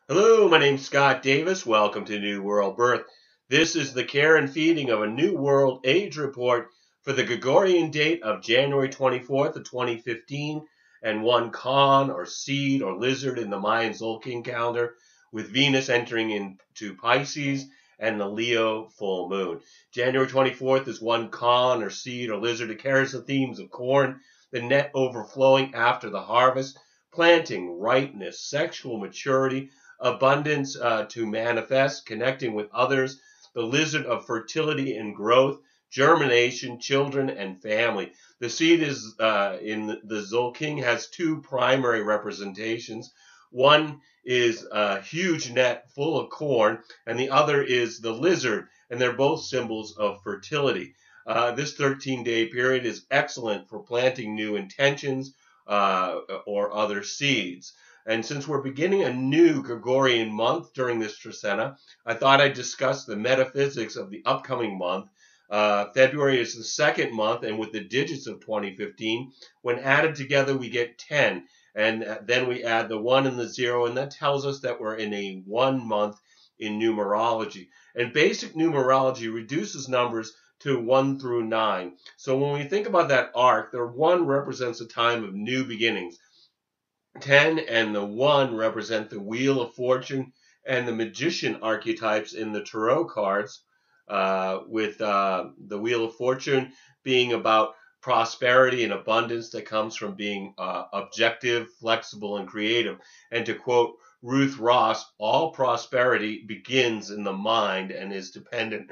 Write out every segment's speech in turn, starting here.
Hello, my name's Scott Davis. Welcome to New World Birth. This is the care and feeding of a New World Age report for the Gregorian date of January 24th of 2015 and one Con or seed or lizard in the Mayan Zolkin calendar with Venus entering into Pisces and the Leo full moon. January 24th is one Con or seed or lizard. It carries the themes of corn, the net overflowing after the harvest, planting, ripeness, sexual maturity, abundance to manifest, connecting with others, the lizard of fertility and growth, germination, children, and family. The seed is in the Zolking has two primary representations. One is a huge net full of corn, and the other is the lizard, and they're both symbols of fertility. This 13-day period is excellent for planting new intentions or other seeds. And since we're beginning a new Gregorian month during this Trecena, I thought I'd discuss the metaphysics of the upcoming month. February is the second month, and with the digits of 2015, when added together, we get 10. And then we add the 1 and the 0, and that tells us that we're in a 1 month in numerology. And basic numerology reduces numbers to 1 through 9. So when we think about that arc, the 1 represents a time of new beginnings. 10 and the 1 represent the Wheel of Fortune and the Magician archetypes in the Tarot cards, with the Wheel of Fortune being about prosperity and abundance that comes from being objective, flexible, and creative. And to quote Ruth Ross, all prosperity begins in the mind and is dependent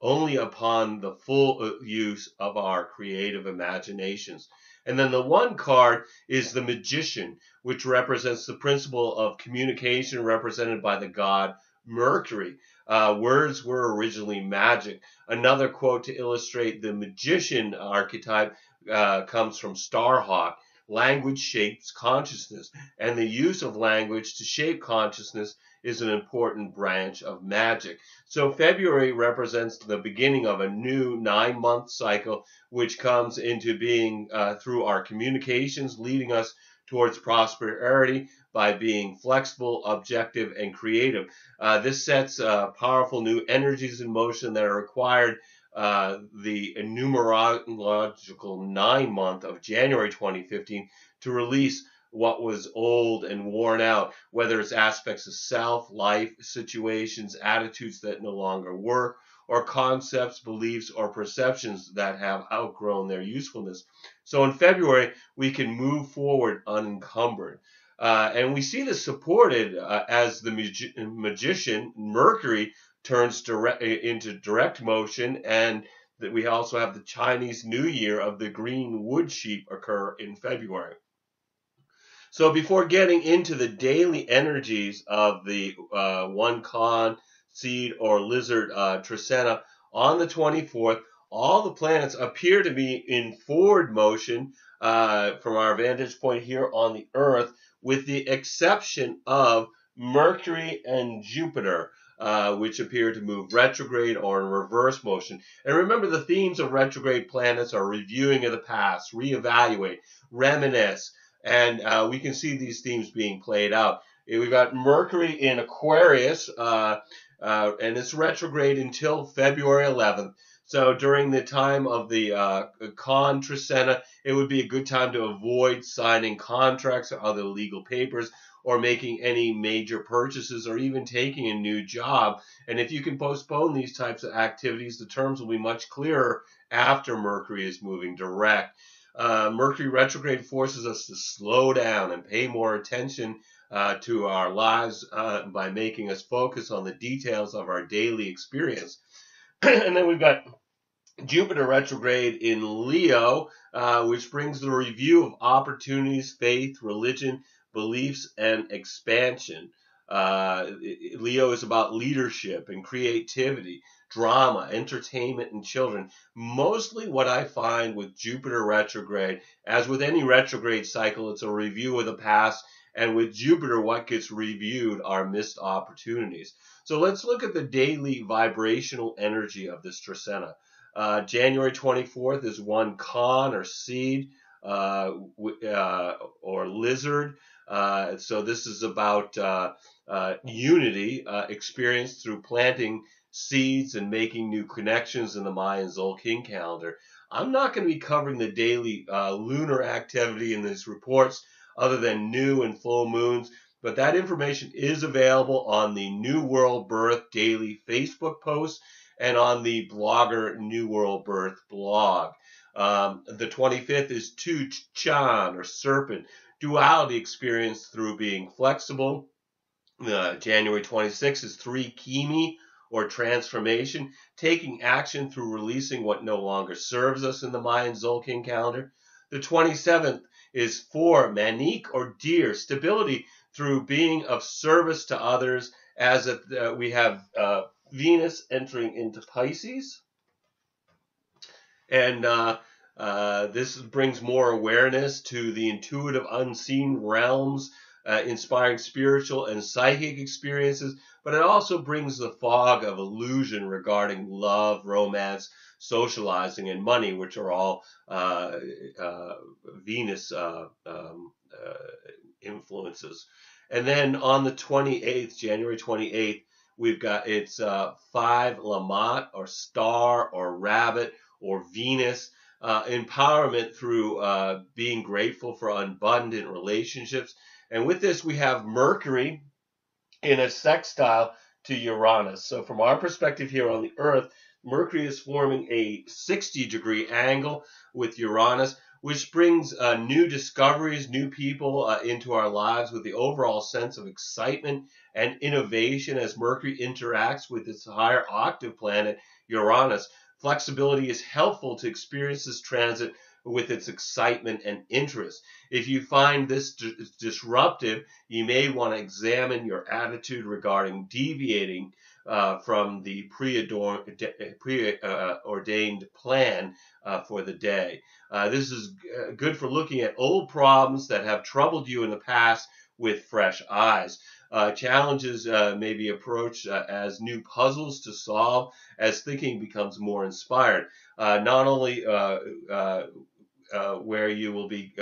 only upon the full use of our creative imaginations. And then the 1 card is the Magician, which represents the principle of communication represented by the god Mercury. Words were originally magic. Another quote to illustrate the magician archetype comes from Starhawk. Language shapes consciousness, and the use of language to shape consciousness is an important branch of magic. So February represents the beginning of a new 9-month cycle, which comes into being through our communications, leading us towards prosperity by being flexible, objective, and creative. This sets powerful new energies in motion that are required the numerological 9-month of January 2015 to release what was old and worn out, whether it's aspects of self, life, situations, attitudes that no longer work, or concepts, beliefs, or perceptions that have outgrown their usefulness. So in February, we can move forward unencumbered. And we see this supported as the magician, Mercury, turns into direct motion, and that we also have the Chinese New Year of the green wood sheep occur in February. So before getting into the daily energies of the 1 Con, seed, or lizard Trecena on the 24th, all the planets appear to be in forward motion from our vantage point here on the Earth, with the exception of Mercury and Jupiter, which appear to move retrograde or in reverse motion. And remember, the themes of retrograde planets are reviewing of the past, reevaluate, reminisce, and we can see these themes being played out. We've got Mercury in Aquarius, and it's retrograde until February 11th. So during the time of the Con Trecena, it would be a good time to avoid signing contracts or other legal papers, or making any major purchases, or even taking a new job. And if you can postpone these types of activities, the terms will be much clearer after Mercury is moving direct. Mercury retrograde forces us to slow down and pay more attention to our lives by making us focus on the details of our daily experience. And then we've got Jupiter retrograde in Leo, which brings the review of opportunities, faith, religion, beliefs, and expansion. Leo is about leadership and creativity, drama, entertainment, and children. Mostly what I find with Jupiter retrograde, as with any retrograde cycle, it's a review of the past. And with Jupiter, what gets reviewed are missed opportunities. So let's look at the daily vibrational energy of this Trecena. January 24th is 1 Con or seed or lizard. So this is about unity experienced through planting seeds and making new connections in the Mayan Zolkin calendar. I'm not going to be covering the daily lunar activity in these reports other than new and full moons, but that information is available on the New World Birth daily Facebook post and on the blogger New World Birth blog. The 25th is Tu Chan, or serpent, duality experienced through being flexible. January 26th is 3 Kimi, or transformation, taking action through releasing what no longer serves us in the Mayan Zolkin calendar. The 27th is 4 Manik, or deer, stability through being of service to others, as we have Venus entering into Pisces. And this brings more awareness to the intuitive unseen realms, inspiring spiritual and psychic experiences, but it also brings the fog of illusion regarding love, romance, socializing, and money, which are all Venus influences. And then on the 28th, January 28th, we've got it's 5 Lamat, or star, or rabbit, or Venus, empowerment through being grateful for abundant relationships. And with this, we have Mercury in a sextile to Uranus. So from our perspective here on the Earth, Mercury is forming a 60-degree angle with Uranus, which brings new discoveries, new people into our lives with the overall sense of excitement and innovation as Mercury interacts with its higher octave planet, Uranus. Flexibility is helpful to experience this transit with its excitement and interest. If you find this disruptive, you may want to examine your attitude regarding deviating from the preordained plan for the day. This is good for looking at old problems that have troubled you in the past with fresh eyes. Challenges may be approached as new puzzles to solve as thinking becomes more inspired. Not only where you will be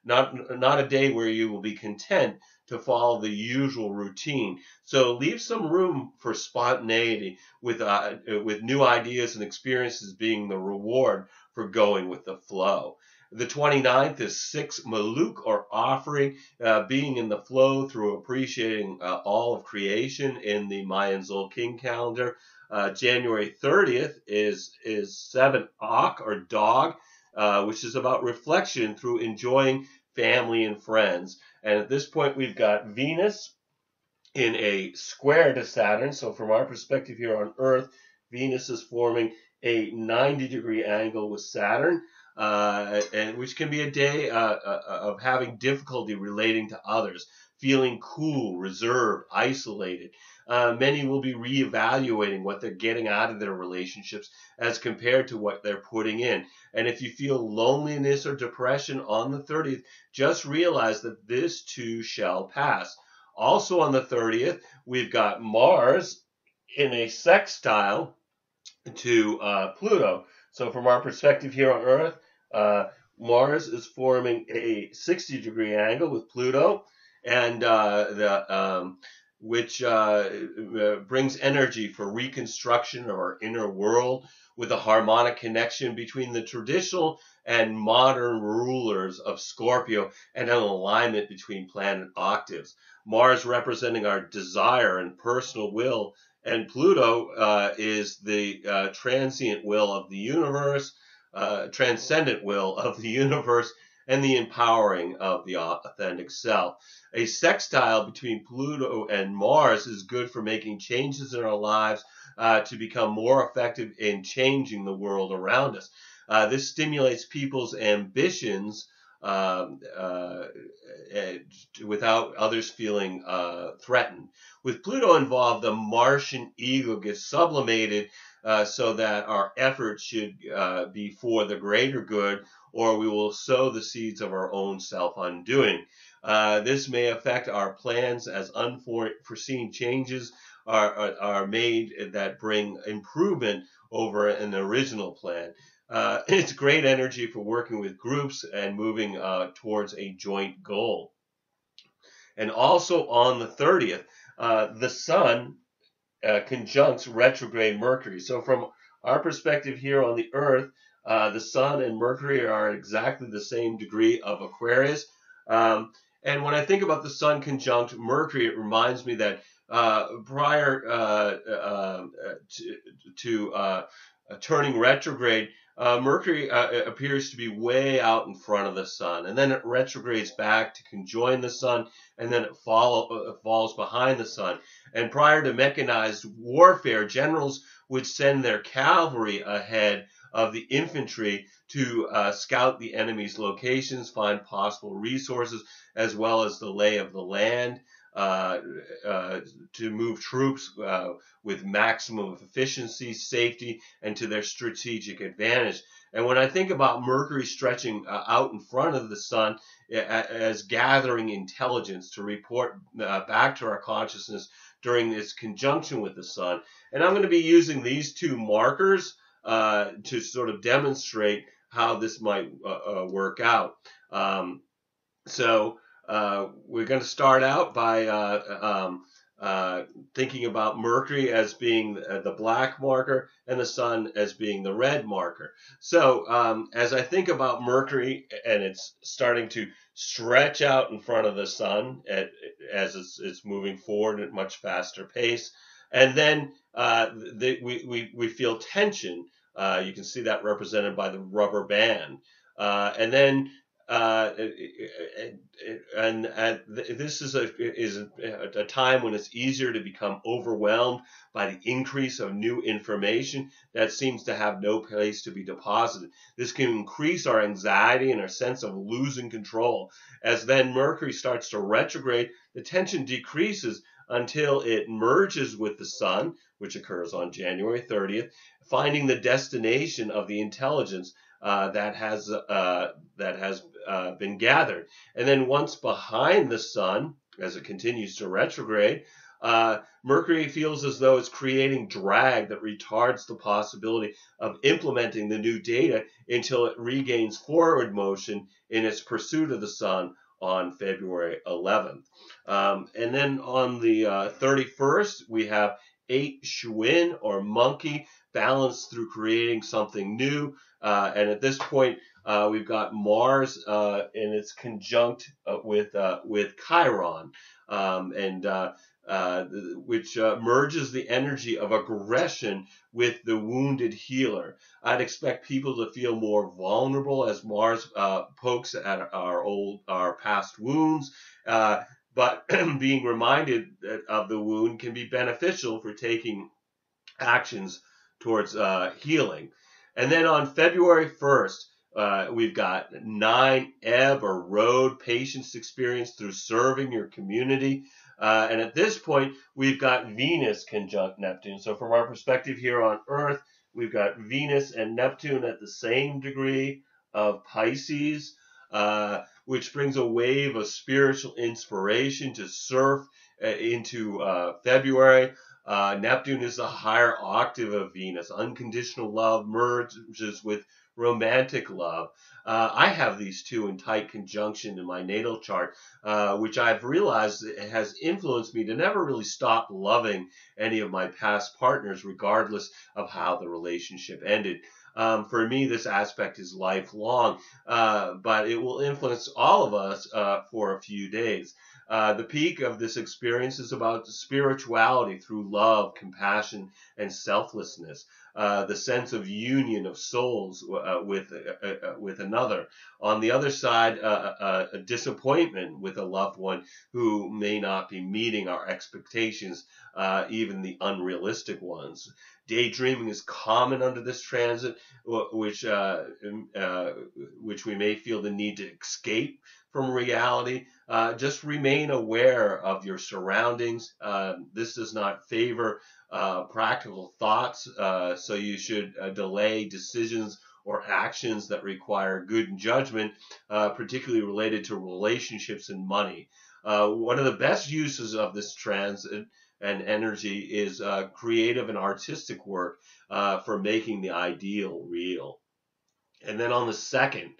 not a day where you will be content to follow the usual routine. So leave some room for spontaneity, with new ideas and experiences being the reward for going with the flow. The 29th is 6 Maluk, or offering, being in the flow through appreciating all of creation in the Mayan Zolkin calendar. January 30th is 7 Ak, or dog, which is about reflection through enjoying family and friends. And at this point, we've got Venus in a square to Saturn. So from our perspective here on Earth, Venus is forming a 90-degree angle with Saturn, and which can be a day of having difficulty relating to others, feeling cool, reserved, isolated. Many will be reevaluating what they're getting out of their relationships as compared to what they're putting in. And if you feel loneliness or depression on the 30th, just realize that this too shall pass. Also on the 30th, we've got Mars in a sextile to Pluto. So from our perspective here on Earth, Mars is forming a 60-degree angle with Pluto, and which brings energy for reconstruction of our inner world, with a harmonic connection between the traditional and modern rulers of Scorpio, and an alignment between planet octaves. Mars representing our desire and personal will, and Pluto is the transient will of the universe, transcendent will of the universe, and the empowering of the authentic self. A sextile between Pluto and Mars is good for making changes in our lives to become more effective in changing the world around us. This stimulates people's ambitions without others feeling threatened. With Pluto involved, the Martian ego gets sublimated so that our efforts should be for the greater good, or we will sow the seeds of our own self-undoing. This may affect our plans as unforeseen changes are made that bring improvement over an original plan. It's great energy for working with groups and moving towards a joint goal. And also on the 30th, the Sun conjuncts retrograde Mercury. So from our perspective here on the Earth, the Sun and Mercury are exactly the same degree of Aquarius. And when I think about the Sun conjunct Mercury, it reminds me that prior to turning retrograde, Mercury appears to be way out in front of the Sun, and then it retrogrades back to conjoin the Sun, and then it falls behind the Sun. And prior to mechanized warfare, generals would send their cavalry ahead of the infantry to scout the enemy's locations, find possible resources, as well as the lay of the land, to move troops with maximum efficiency, safety, and to their strategic advantage. And when I think about Mercury stretching out in front of the Sun as gathering intelligence to report back to our consciousness during this conjunction with the Sun, and I'm going to be using these two markers to sort of demonstrate how this might work out. So we're going to start out by thinking about Mercury as being the black marker and the Sun as being the red marker. So as I think about Mercury, and it's starting to stretch out in front of the Sun as it's moving forward at a much faster pace, and then we feel tension. You can see that represented by the rubber band, and then this is a time when it's easier to become overwhelmed by the increase of new information that seems to have no place to be deposited. This can increase our anxiety and our sense of losing control. As then Mercury starts to retrograde, the tension decreases until it merges with the Sun, which occurs on January 30th, finding the destination of the intelligence that has been gathered. And then once behind the Sun, as it continues to retrograde, Mercury feels as though it's creating drag that retards the possibility of implementing the new data until it regains forward motion in its pursuit of the Sun on February 11th. And then on the 31st, we have 8 Shuin, or monkey, balanced through creating something new. And at this point, we've got Mars in its conjunct with Chiron, which merges the energy of aggression with the wounded healer. I'd expect people to feel more vulnerable as Mars pokes at our past wounds, but being reminded of the wound can be beneficial for taking actions towards healing. And then on February 1st, we've got 9 ebb or road, patience experience through serving your community. And at this point, we've got Venus conjunct Neptune. So from our perspective here on Earth, we've got Venus and Neptune at the same degree of Pisces, which brings a wave of spiritual inspiration to surf into February. Neptune is the higher octave of Venus. Unconditional love merges with romantic love. I have these two in tight conjunction in my natal chart, which I've realized has influenced me to never really stop loving any of my past partners, regardless of how the relationship ended. For me, this aspect is lifelong, but it will influence all of us for a few days. The peak of this experience is about spirituality through love, compassion, and selflessness. The sense of union of souls with another. On the other side, a disappointment with a loved one who may not be meeting our expectations, even the unrealistic ones. Daydreaming is common under this transit, which we may feel the need to escape from reality. Just remain aware of your surroundings. This does not favor practical thoughts, so you should delay decisions or actions that require good judgment, particularly related to relationships and money. One of the best uses of this transit and energy is creative and artistic work for making the ideal real. And then on the 2nd,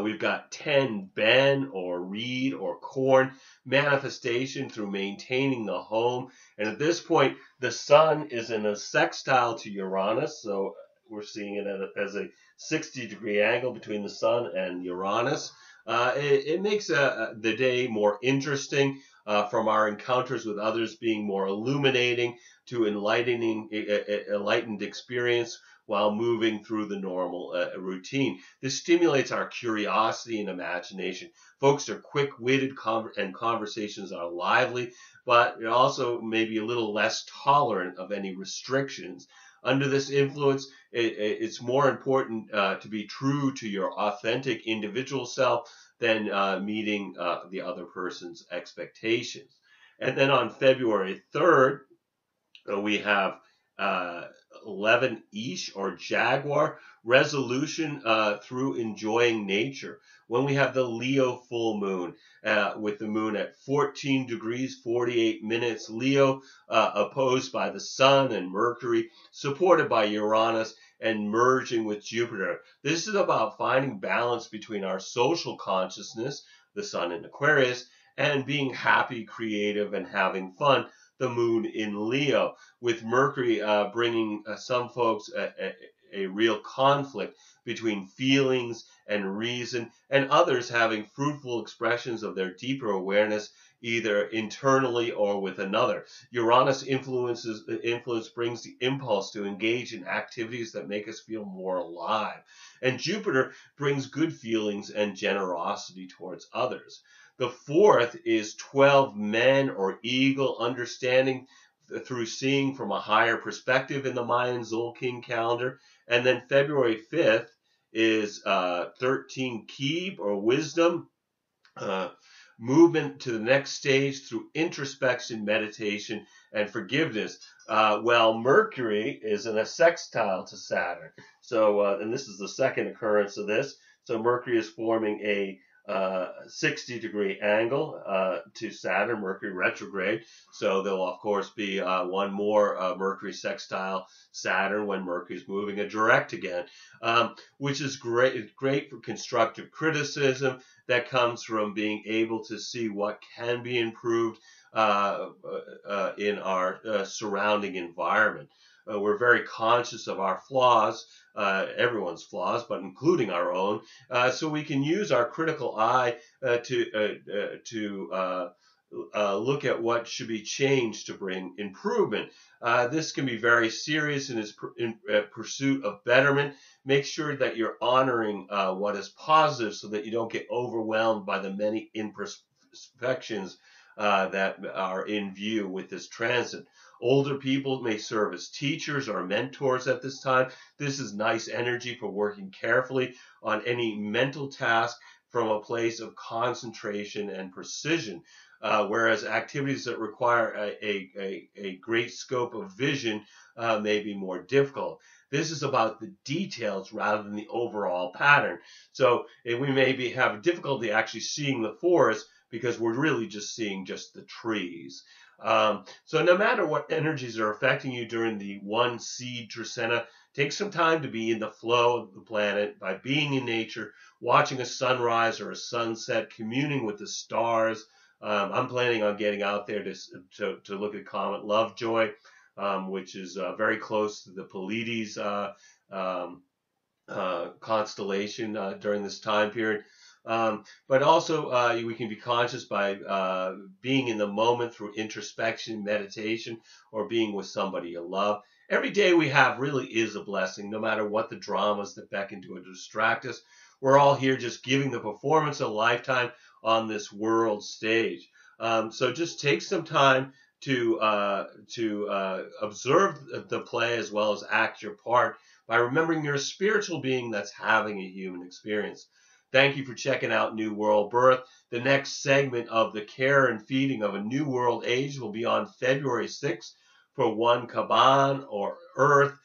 We've got 10, bend or read or corn, manifestation through maintaining the home. And at this point, the sun is in a sextile to Uranus, so we're seeing it as a 60-degree angle between the sun and Uranus. It makes the day more interesting, from our encounters with others being more illuminating to enlightened experience while moving through the normal routine. This stimulates our curiosity and imagination. Folks are quick-witted and conversations are lively, but also maybe a little less tolerant of any restrictions. Under this influence, it's more important to be true to your authentic individual self than meeting the other person's expectations. And then on February 3rd, we have 11 Ish or Jaguar, resolution through enjoying nature. When we have the Leo full moon, with the moon at 14 degrees, 48 minutes, Leo opposed by the sun and Mercury, supported by Uranus, and merging with Jupiter. This is about finding balance between our social consciousness, the sun in Aquarius, and being happy, creative, and having fun, the moon in Leo, with Mercury bringing some folks a real conflict between feelings and reason, and others having fruitful expressions of their deeper awareness, either internally or with another. Uranus influence brings the impulse to engage in activities that make us feel more alive. And Jupiter brings good feelings and generosity towards others. The fourth is 12 men or eagle, understanding through seeing from a higher perspective in the Mayan Zolkin calendar. And then February 5th is 13 Kib or wisdom, movement to the next stage through introspection, meditation, and forgiveness. Well, Mercury is in a sextile to Saturn. So, and this is the second occurrence of this. So Mercury is forming a 60-degree angle to Saturn, Mercury retrograde. So there'll, of course, be one more Mercury sextile Saturn when Mercury's moving a direct again, which is great for constructive criticism that comes from being able to see what can be improved in our surrounding environment. We're very conscious of our flaws, everyone's flaws, but including our own, so we can use our critical eye to look at what should be changed to bring improvement. This can be very serious in its pursuit of betterment. Make sure that you're honoring what is positive so that you don't get overwhelmed by the many imperfections that are in view with this transit. Older people may serve as teachers or mentors at this time. This is nice energy for working carefully on any mental task from a place of concentration and precision, whereas activities that require a great scope of vision may be more difficult. This is about the details rather than the overall pattern. So we may have difficulty actually seeing the forest because we're really just seeing just the trees. So no matter what energies are affecting you during the one seed Trecena, take some time to be in the flow of the planet by being in nature, watching a sunrise or a sunset, communing with the stars. I'm planning on getting out there to look at Comet Lovejoy, which is very close to the Pleiades constellation during this time period. But also we can be conscious by being in the moment through introspection, meditation, or being with somebody you love. Every day we have really is a blessing, no matter what the dramas that beckon to distract us. We're all here just giving the performance of a lifetime on this world stage. So just take some time to observe the play as well as act your part by remembering you're a spiritual being that's having a human experience. Thank you for checking out New World Birth. The next segment of the care and feeding of a new world age will be on February 6th for 1 Caban or Earth,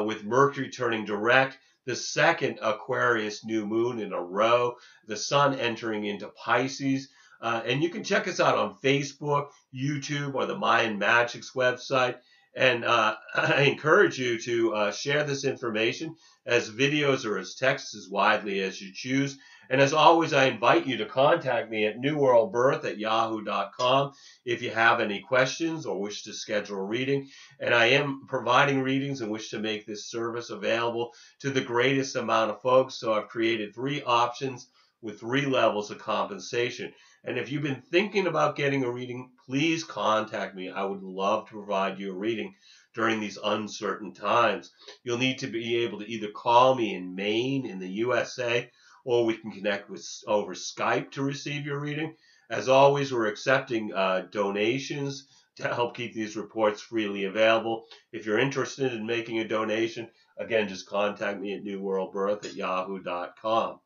with Mercury turning direct, the second Aquarius new moon in a row, the sun entering into Pisces. And you can check us out on Facebook, YouTube, or the Mayan Magics website. And I encourage you to share this information as videos or as text as widely as you choose. And as always, I invite you to contact me at newworldbirth@yahoo.com if you have any questions or wish to schedule a reading. And I am providing readings and wish to make this service available to the greatest amount of folks. So I've created 3 options with 3 levels of compensation. And if you've been thinking about getting a reading, please contact me. I would love to provide you a reading during these uncertain times. You'll need to be able to either call me in Maine in the USA, or we can connect with over Skype to receive your reading. As always, we're accepting donations to help keep these reports freely available. If you're interested in making a donation, again, just contact me at newworldbirth@yahoo.com.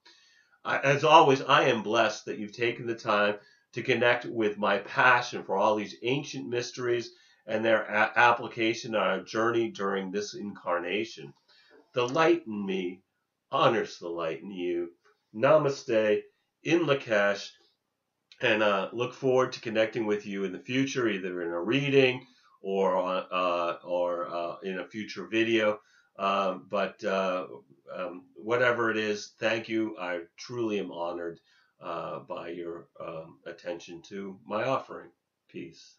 As always, I am blessed that you've taken the time to connect with my passion for all these ancient mysteries and their application on our journey during this incarnation. The light in me honors the light in you. Namaste, in Lakesh, and look forward to connecting with you in the future, either in a reading or in a future video. Whatever it is, thank you. I truly am honored by your attention to my offering. Peace.